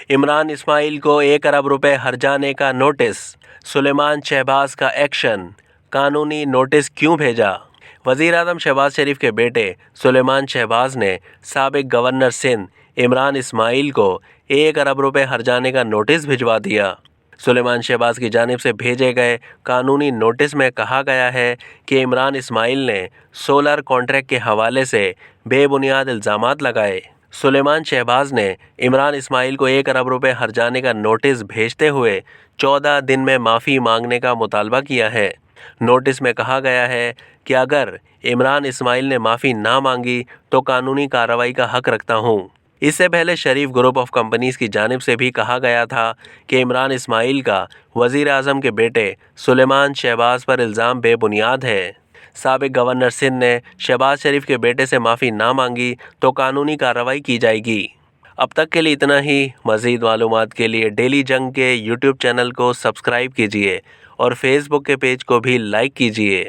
इमरान इस्माइल को 1 अरब रुपए हर्जाने का नोटिस, सुलेमान शहबाज का एक्शन, कानूनी नोटिस क्यों भेजा? वज़ीर आज़म शहबाज शरीफ के बेटे सुलेमान शहबाज ने साबिक गवर्नर सिंध इमरान इस्माइल को 1 अरब रुपए हर्जाने का नोटिस भिजवा दिया। सुलेमान शहबाज की जानिब से भेजे गए कानूनी नोटिस में कहा गया है कि इमरान इस्माइल ने सोलर कॉन्ट्रैक्ट के हवाले से बेबुनियाद इल्ज़ामात लगाए। सुलेमान शहबाज ने इमरान इस्माइल को 1 अरब रुपए हर्जाने का नोटिस भेजते हुए 14 दिन में माफ़ी मांगने का मुतालबा किया है। नोटिस में कहा गया है कि अगर इमरान इस्माइल ने माफ़ी ना मांगी तो कानूनी कार्रवाई का हक रखता हूँ। इससे पहले शरीफ ग्रुप ऑफ कंपनीज़ की जानिब से भी कहा गया था कि इमरान इस्माइल का वज़ीर आज़म के बेटे सुलेमान शहबाज पर इल्ज़ाम बेबुनियाद है। साबिक गवर्नर सिंध ने शहबाज शरीफ के बेटे से माफ़ी ना मांगी तो कानूनी कार्रवाई की जाएगी। अब तक के लिए इतना ही। मज़ीद मालूमात के लिए डेली जंग के यूट्यूब चैनल को सब्सक्राइब कीजिए और फेसबुक के पेज को भी लाइक कीजिए।